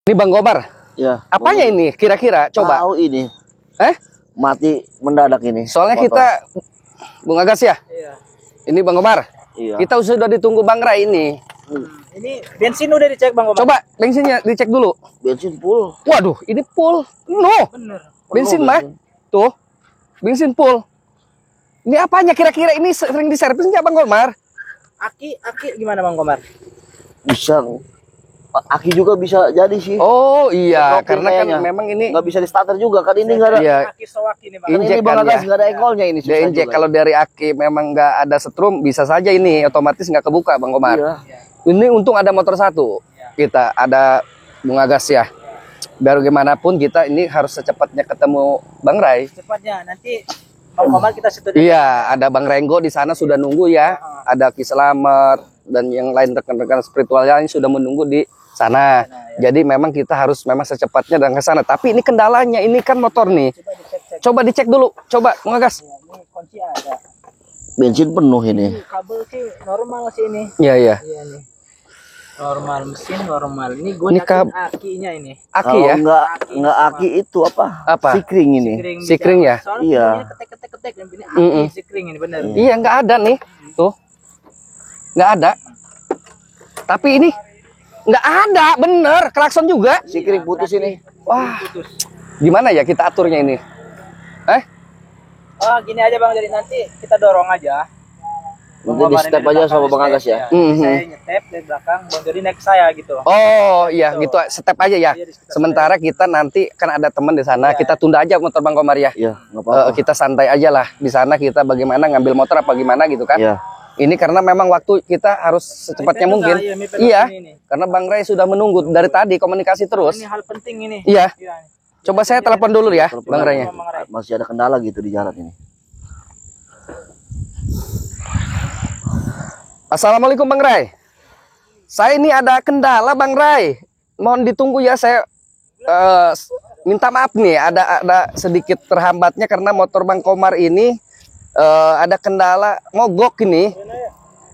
Ini Bang Komar. Ya. Apanya ini kira-kira? Coba. Tahu ini. Mati mendadak ini. Soalnya motor. kita Bung Agas ya. Iya. Ini Bang Komar. Iya. Kita sudah ditunggu Bang Rai ini. Ini bensin udah dicek Bang Komar. Coba bensinnya dicek dulu. Bensin full. Waduh, ini full. No. Bener. Bensin mah. Tuh. Bensin full. Ini apanya kira-kira, ini sering diservis nggak Bang Komar? Aki gimana Bang Komar? Bisa. Aki juga bisa jadi sih. Oh iya, Ngerokin karena kan kayaknya. memang ini Nggak bisa di starter juga kan ini nggak ada. Iya. Aki Sowaki nih Bang. Kan ini Injek Bang kan Agas ya. nggak ada engkolnya ini. dia susah injek. juga. Kalau dari aki memang nggak ada setrum, bisa saja ini otomatis nggak kebuka Bang Komar. Iya. Ini untung ada motor satu. Kita ada Bung Agas ya. Biar gimana pun kita ini harus secepatnya ketemu Bang Rai. Cepatnya nanti Bang Komar kita situ. Iya, ada Bang Renggo di sana sudah nunggu ya. Ada Ki Slamet dan yang lain rekan-rekan spiritual yang sudah menunggu di sana. Jadi memang kita harus memang secepatnya dan ke sana. Tapi ini kendalanya, ini kan motor nih. Coba dicek dulu. Coba Bung Agas. Ini kunci ada. Bensin penuh ini. Ini kabel sih normal sih ini. Iya, iya. Iya nih. Normal mesin normal. Ini gue Ini akinya ini. Aki Kalau ya. nggak aki itu apa? Apa? Sikring ini. Sikring ya? Soalnya Iya. ketek ini aki sikring ini bener. Iya, nggak ada nih. Tuh. Nggak ada. Tapi ini nggak ada, bener. Klakson juga. Sikring putus ini. Wah, gimana ya kita aturnya ini? Oh gini aja Bang, jadi nanti kita dorong aja. Nanti di step aja sama Bang Agas ya. Saya nyetep dari belakang, Bang Jody naik saya gitu. Oh iya, gitu. Step aja ya. Sementara kita nanti kan ada teman di sana, kita tunda aja motor Bang Komar ya. Iya, nggak apa-apa. Kita santai aja lah di sana, kita bagaimana ngambil motor apa gimana gitu kan. Iya. Ini karena memang waktu kita harus secepatnya mungkin. Iya, karena Bang Rai sudah menunggu dari tadi komunikasi terus. Ini hal penting ini. Iya. Coba saya telepon dulu ya Bang Rai-nya. Masih ada kendala gitu di jalan ini. Assalamualaikum Bang Rai. Saya ini ada kendala Bang Rai. Mohon ditunggu ya, saya minta maaf nih ada sedikit terhambatnya karena motor Bang Komar ini ada kendala mogok ini.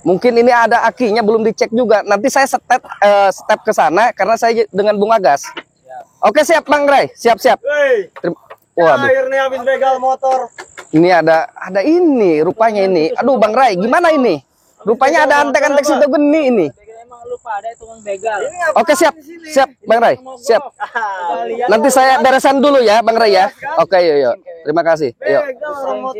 Mungkin ini ada akinya belum dicek juga. Nanti saya step ke sana karena saya dengan Bung Agas. Oke, siap Bang Rai. Siap. Waduh. Akhirnya habis begal motor. Ini ada ini rupanya ini. Aduh Bang Rai, gimana ini? Rupanya ada antek-antek situ geni ini. Emang lupa ada tukang begal. Oke, siap Bang Rai. Siap. Nanti saya beresan dulu ya Bang Rai ya. Oke, yuk. Terima kasih. Yuk.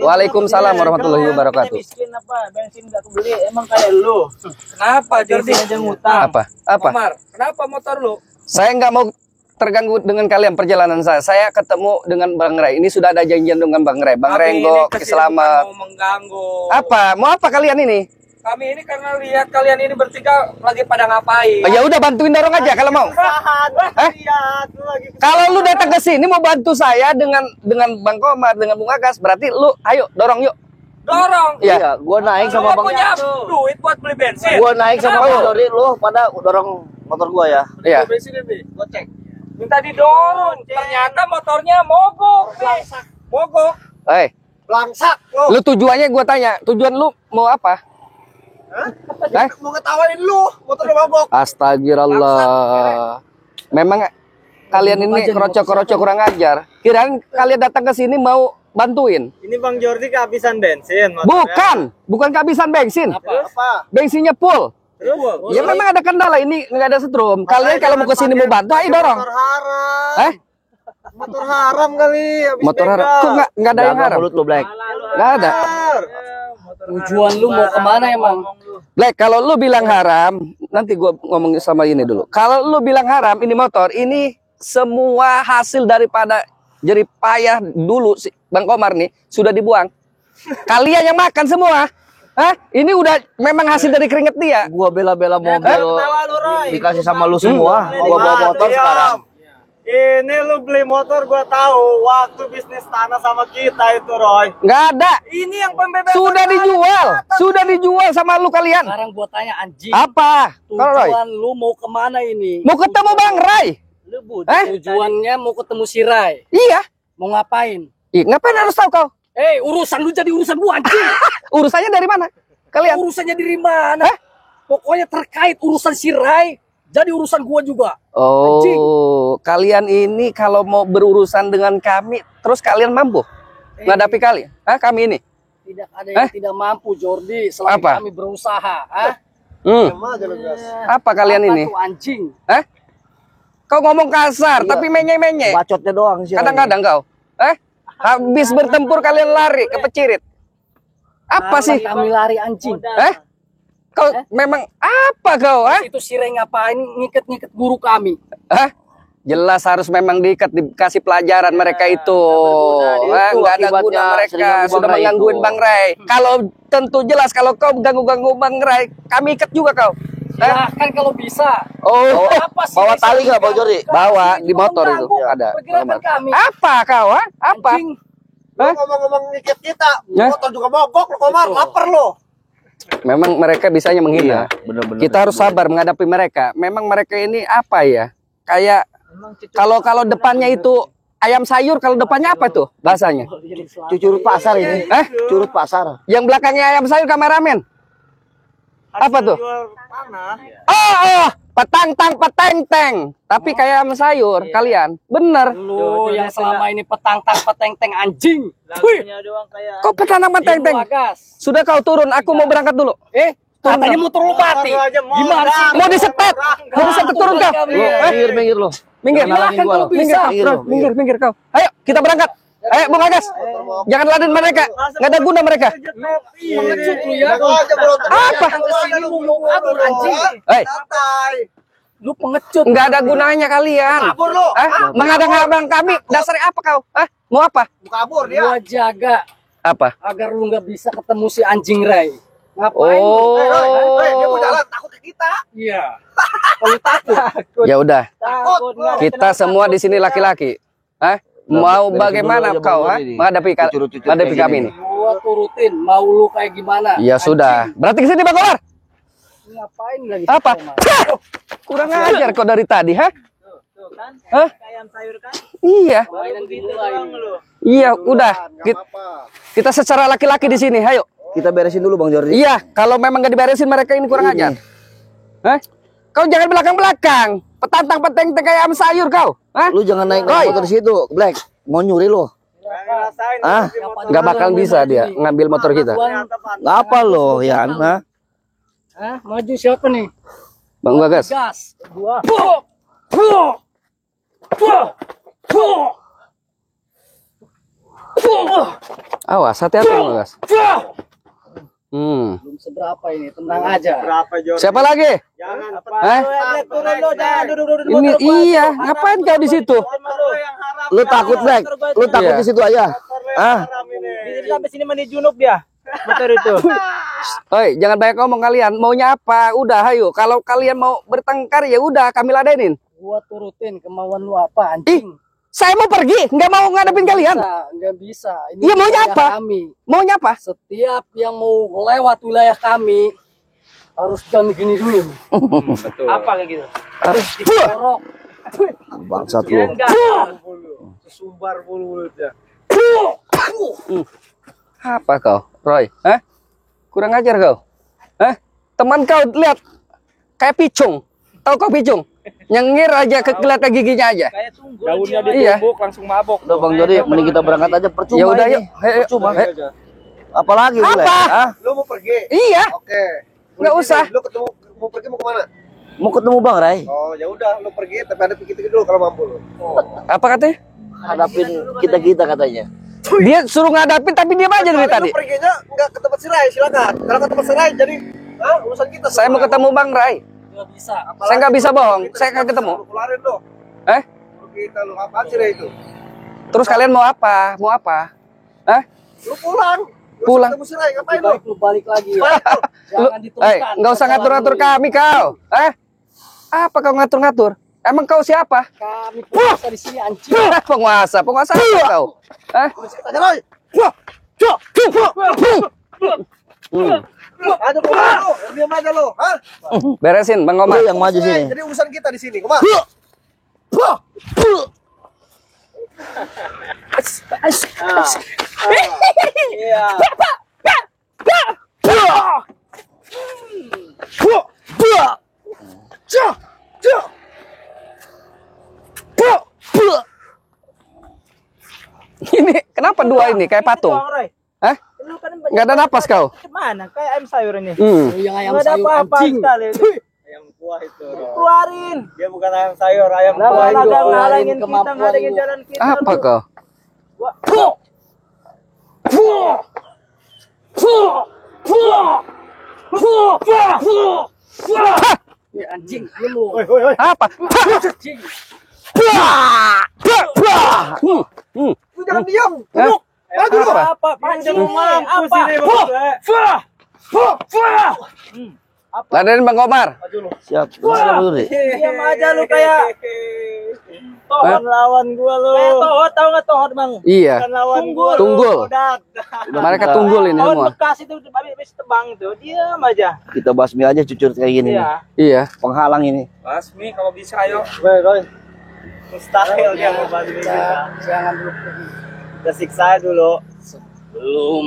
Waalaikumsalam warahmatullahi wabarakatuh. Miskin apa? Bensin gak kebeli emang kayak lu. Kenapa Jordi aja ngutang? Apa? Komar, kenapa motor lu? Saya nggak mau terganggu dengan kalian perjalanan saya. Saya ketemu dengan Bang Rai. Ini sudah ada janjian dengan Bang Rai. Bang Renggo, Ki Slamet. Mau mengganggu. Apa? Mau apa kalian ini? Kami ini karena lihat kalian ini bertiga lagi pada ngapain. Oh, ya udah bantuin dorong aja kalau mau. Kalau lu datang ke sini mau bantu saya dengan Bang Komar, dengan Bung Agas, berarti lu ayo dorong yuk. Dorong. Iya. Gua naik sama Bang. Punya duit buat beli bensin. Gua naik sama Bang Jody, lu pada dorong motor gua ya. Iya. Bensin ini, gua cek. Minta didorong. Ternyata motornya mogok. Mogok. Langsak. Lu tujuannya gua tanya, tujuan lu mau apa? Mau ngetawain lu, motor lu mogok. Astagfirullah. Memang kalian ini kerocok-kerocok kurang ajar. Kirain kalian datang ke sini mau bantuin. Ini Bang Jordi kehabisan bensin. motornya. Bukan kehabisan bensin. Apa? Bensinnya full. Terus? Ya memang ada kendala ini, nggak ada setrum. Kalian kalau mau ke sini mau bantu, ayo dorong. Motor haram. Motor haram kali. Motor haram. Kok nggak ada yang haram? Mulut lu, Black. Nggak ada. Tujuan lu mau kemana emang? Black, kalau lu bilang haram, nanti gua ngomong sama ini dulu. Kalau lu bilang haram, ini motor, ini semua hasil daripada jerih payah dulu si Bang Komar nih sudah dibuang. Kalian yang makan semua. Ini udah memang hasil dari keringet dia. Gua bela-bela mobil dikasih sama lu semua. Gua bawa motor sekarang. Ini lu beli motor gua tahu waktu bisnis tanah sama kita itu Roy. Nggak ada. Ini yang pembebasan Sudah dijual sama lu kalian. Sekarang gua tanya anjing. Apa? Kalau Roy, Tujuan lu mau kemana ini? mau ketemu Bang Rai. Lu tujuannya mau ketemu si Rai. Iya. Mau ngapain? Ngapain harus tahu kau? Urusan lu jadi urusan gua anjing. Urusannya dari mana? Kalian? Urusannya dari mana? Pokoknya terkait urusan si Rai, jadi urusan gua juga. Oh, kalian ini kalau mau berurusan dengan kami, terus kalian mampu menghadapi kalian? Hah, kami ini? Tidak ada yang tidak mampu, Jordi, selama Apa? kami berusaha. Hah? Apa kalian Apa ini? tuh anjing? Hah? Kau ngomong kasar, tapi menye-menye. Bacotnya doang sih. Kadang-kadang kau. Habis bertempur kalian lari ke pecirit. Apa sih? Kami lari anjing. Kau memang apa kau? Itu Sirai ngapain ngiket-ngiket guru kami? Jelas harus memang dikasih pelajaran mereka itu. Nggak ada guna mereka. Sudah menggangguin Bang Ray. Kalau tentu jelas kalau kau ganggu-ganggu Bang Ray, kami ikat juga kau. Silahkan kalau bisa. Oh, Apa sih? Bawa tali nggak, Bang Jordi? bawa di motor itu Mengganggu ada. pergerakan kami. Apa kau? Apa? Anjing. Lu ngomong-ngomong ngikut kita, Hah? motor juga mogok, lu Komar, lapar lu. Memang mereka bisanya menghina. Bener-bener. Kita harus sabar menghadapi mereka. Memang mereka ini apa ya? Kayak kalau depannya itu ayam sayur, kalau depannya apa tuh bahasanya? Curut pasar ini. Curut pasar. Yang belakangnya ayam sayur kameramen. Apa tuh? Oh, petang-tang. Tapi kayak ayam sayur kalian. Bener. Lu yang selama ini petang-tang peteng-teng anjing. Kok petang-tang peteng-teng? Sudah kau turun, aku mau berangkat dulu. Katanya motor lu mati. Gimana sih? Mau disetet. Mau disetet turun kau. Minggir lo. Minggir. Silahkan kalau bisa. Minggir kau. Ayo, kita berangkat. Ayo, Bung Agas. Jangan laden mereka. Nggak ada guna mereka. Pengecut lu ya. Apa? Kesini lu mau kabur anjing. Lu pengecut. Nggak ada gunanya kalian. Kabur lu. Mengadang-adang kami. Dasarnya apa kau? Mau apa? Kabur dia. Gua jaga Apa? agar lu nggak bisa ketemu si anjing Ray. Ngapain lu? Oh. Dia mau jalan takut ke kita. Iya. Kalau takut. Ya udah. Takut. Kita semua di sini laki-laki. Mau bagaimana kau? Menghadapi kami ini. Gua turutin. Mau lu kayak gimana? Ya sudah. Berarti kesini Bang Komar. Ngapain lagi? Apa? Kurang ajar kau dari tadi, Hah? Ayam sayur kan? Iya. Mainan dimulai. Iya, udah. Kita secara laki-laki di sini, ayo. Kita beresin dulu Bang Jordi. Iya, kalau memang gak diberesin mereka ini kurang ajar. Kau jangan belakang-belakang. Petantang peteng kayak ayam sayur kau. Lu jangan naik motor di situ, Black. Mau nyuri lo. Nggak bakal bisa dia ngambil motor kita. Apa lo, Yan? Maju siapa nih? Bang Bagas. Gas. Gua. Awas, hati-hati Bang Bagas. Belum seberapa ini, tenang aja. Siapa lagi? Jangan turun lu, jangan duduk-duduk. Ini iya, ngapain kau di situ? Lu takut, Black? Lu takut Iya. di situ aja? Sampai sini mandi junub dia. Motor itu. Oi, jangan banyak ngomong kalian. Maunya apa? Udah, ayo. Kalau kalian mau bertengkar ya udah, kami ladenin. Gua turutin kemauan lu apa anjing? Saya mau pergi, nggak mau ngadepin kalian. Nggak bisa. Ini Iya, maunya wilayah apa? Kami. Maunya apa? Setiap yang mau lewat wilayah kami harus jangan gini dulu. Betul. Apa kayak gitu? Harus dikorok. Bangsat lu. Sumbar mulutnya. Apa kau, Roy? Kurang ajar kau. Teman kau lihat kayak picung. Tahu kau picung? Nyengir aja kelihatan giginya aja. Kayak tunggul. Daunnya Iya. ditumbuk langsung mabok. Udah Bang Jordi, mending kita berangkat aja, percuma. Ya udah ini. yuk. Percuma. Apalagi, Black? Apa? Lu mau pergi? Iya. Oke. Nggak usah. Lu ketemu mau pergi mau kemana? Mau ketemu Bang Ray? Oh, ya udah lu pergi tapi ada pikir-pikir dulu kalau mampu lu. Apa katanya? Hadapin kita katanya. Dia suruh ngadapin tapi dia aja dari tadi. Lu perginya enggak ke tempat Sirai, silakan. Kalau ke tempat Sirai jadi urusan kita. Saya mau ketemu Bang Ray. Nggak bisa. Saya nggak bisa bohong. Saya akan ketemu. Lu keluarin lu. Kita lu apaan Sirai itu? Terus kalian mau apa? Mau apa? Lu pulang. Lu Pulang. Ketemu Sirai ngapain Lebih lu? baik lu balik lagi. Balik lu. Jangan diteruskan. Nggak usah ngatur-ngatur kami kau. Apa kau ngatur-ngatur? Emang kau siapa? Kami penguasa di sini anjing. Penguasa apa kau? Tanya Roy. Aduh, lu. Diam aja lu, hah? Beresin Bang Komar. Lu yang maju sini. Jadi urusan kita di sini, Komar. Iya. Ini kenapa dua ini kayak patung? Hah? Nggak ada napas kau? Mana? Kayak ayam sayur ini. Yang ayam Nggak ada sayur apa-apa anjing. sekali. Ayam kuah itu. Keluarin. Dia bukan ayam sayur, ayam kuah. Nggak Keluarin ngalangin kita, kemampuan ngalangin lu. jalan kita. Apa kau? Ya, anjing, lu. Apa? Anjing. Jangan diam. Duduk. Apa? Panjang mampus ini. Ladenin Bang Komar. Siap. Dulu deh. Diam aja lu kayak Tohon lawan gua lu. Tohon tahu nggak Tohon Bang? Iya. Bukan lawan gua. Tunggul. Udah. Mereka tunggul ini Tohon semua. bekas itu habis tebang itu. Diam aja. Kita basmi aja cucur kayak gini. Iya. Iya. Penghalang ini. Basmi kalau bisa ayo. Roy. Mustahil dia mau basmi kita. Jangan dulu. Kita siksa dulu. Belum.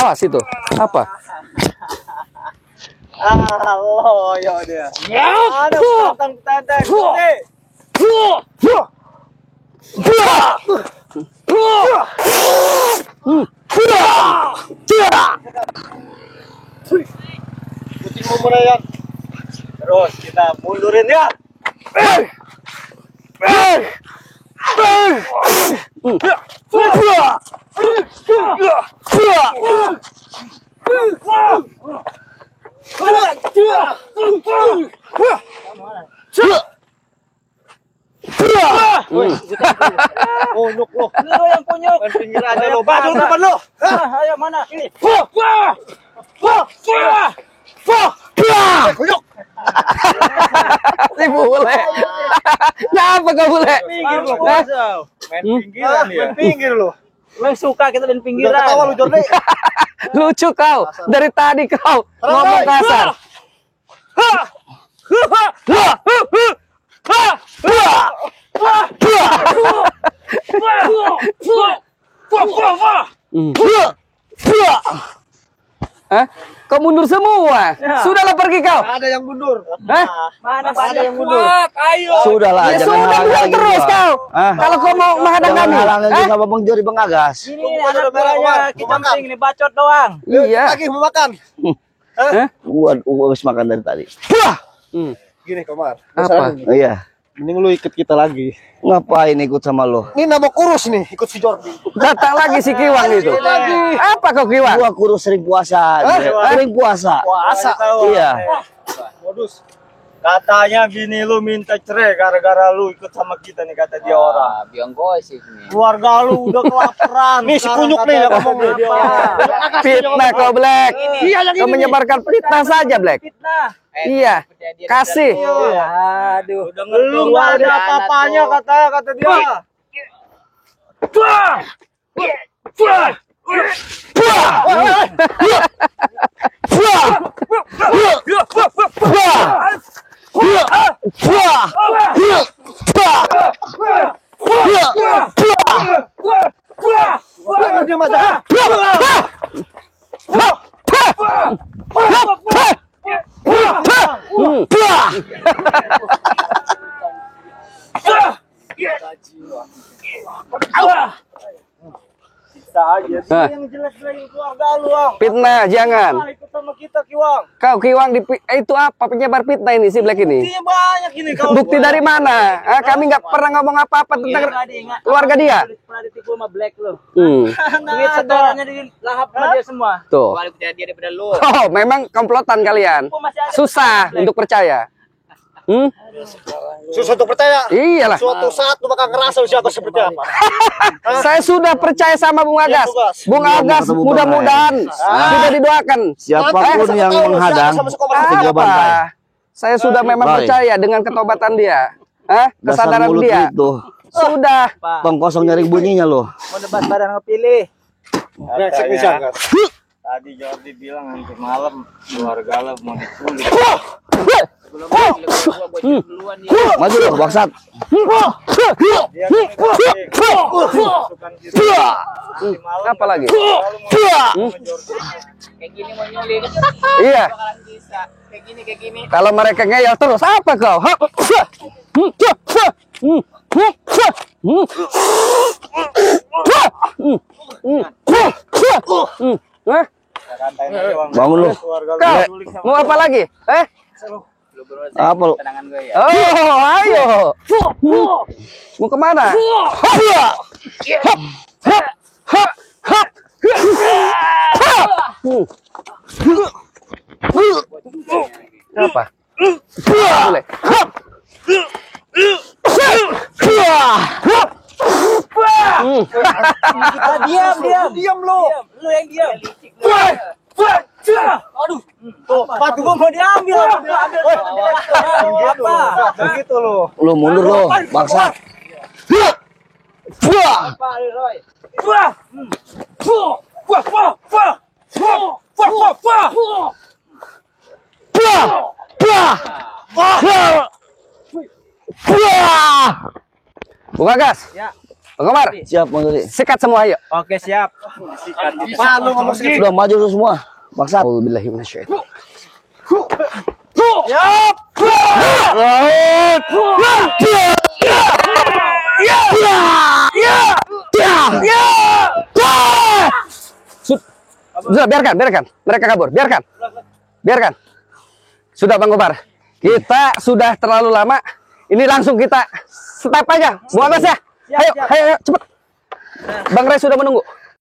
Awas itu. Apa? Allah ya dia. Ada tantang. Terus kita mundurin ya. Unyuk lo. Lu yang punyuk. Pinggir aja lo. Baju depan lo. Ayo mana? Ini. Si bule. Kenapa kau bule? Pinggir lo. Main pinggiran dia. Main pinggir lo. Lu suka kita main pinggiran. Ketawa lu Jordi. Lucu kau. Dari tadi kau ngomong kasar. Hah? Kau mundur semua. Sudahlah pergi kau. Ada yang mundur. Hah? Mana ada yang mundur? Ayo. Sudahlah, Ya jangan sudah halang bilang lagi terus gua. kau. Hah? Kalau kau mau menghadang Jangan kami. halang lagi Hah? sama Bang Jori Pengagas. Ini anak buahnya kicamping ini bacot doang. Iya. Lagi mau makan. Hah? Gua habis makan dari tadi. Gini Komar. Apa? Iya. Mending lu ikut kita lagi. Ngapain ikut sama lo? Ini nama kurus nih, ikut si Jordi. Datang lagi si Kiwang itu. Apa kau Kiwang? Gua kurus sering puasa. Sering puasa. Puasa. Iya. Modus. Katanya bini lu minta cerai gara-gara lu ikut sama kita nih kata dia orang. Biang gosip nih. Keluarga lu udah kelaparan. Nih si kunyuk nih yang ngomong dia. Fitnah kau Black. Kau menyebarkan fitnah saja Black. Fitnah. Iya. Kasih. Aduh. Lu nggak ada apa-apanya katanya kata dia. Bisa aja sih yang jelas-jelas keluarga lu, Ang. Fitnah jangan. Ikut sama kita, Kiwang. Kau Kiwang itu apa penyebar fitnah ini si Black ini? Iya banyak ini kau. Bukti dari mana? Ah, kami nggak pernah ngomong apa-apa tentang keluarga dia. Pernah ditipu sama Black lu. Hmm. Duit setorannya di lahap sama dia semua. Tuh. Balik percaya dia daripada lu. Oh, memang komplotan kalian. Susah untuk percaya. Susah untuk percaya. Iyalah. Suatu saat lu bakal ngerasa siapa seperti apa. Saya sudah percaya sama Bung Agas. Bung Agas ketemu mudah-mudahan sudah didoakan. Siapapun yang menghadang tiga bantai. Apa? Saya sudah memang Baik. percaya dengan ketobatan dia. Hah? Dasar Kesadaran mulut dia. itu. Sudah. Tong kosong nyari bunyinya lo. Mau debat barang ngepilih. Tadi Jordi bilang nanti malam keluarga lo mau diculik. Maju lo bangsat. Dia kan kita. Apa lagi? Kalau mau Jordi Kayak gini mau nyulik. Iya. Bakalan bisa. Kayak gini. Kalau mereka ngeyel terus apa kau? Bangun lu. Kau mau apa lagi? Apa lu? Tenangan gue ya. Oh, ayo. Mau kemana? Apa? Boleh. Diam lu. Lu yang diam. Aduh. Tuh, patu gua mau diambil. Apa? Begitu lu. Lu mundur lu, bangsa. Apa lu, Roy? Wah. Buka gas. Ya. Bang Komar, Siap, Bang Dodi. sikat semua ayo. Oke, siap. Lu ngomong segitu. Udah maju lu semua. Bangsa. Auzubillahi minasyaitonir. Sudah, biarkan. Mereka kabur, biarkan. Sudah Bang Komar. Kita sudah terlalu lama. Ini langsung kita step aja. Buang gas ya. Ayo, cepet. Bang Ray sudah menunggu.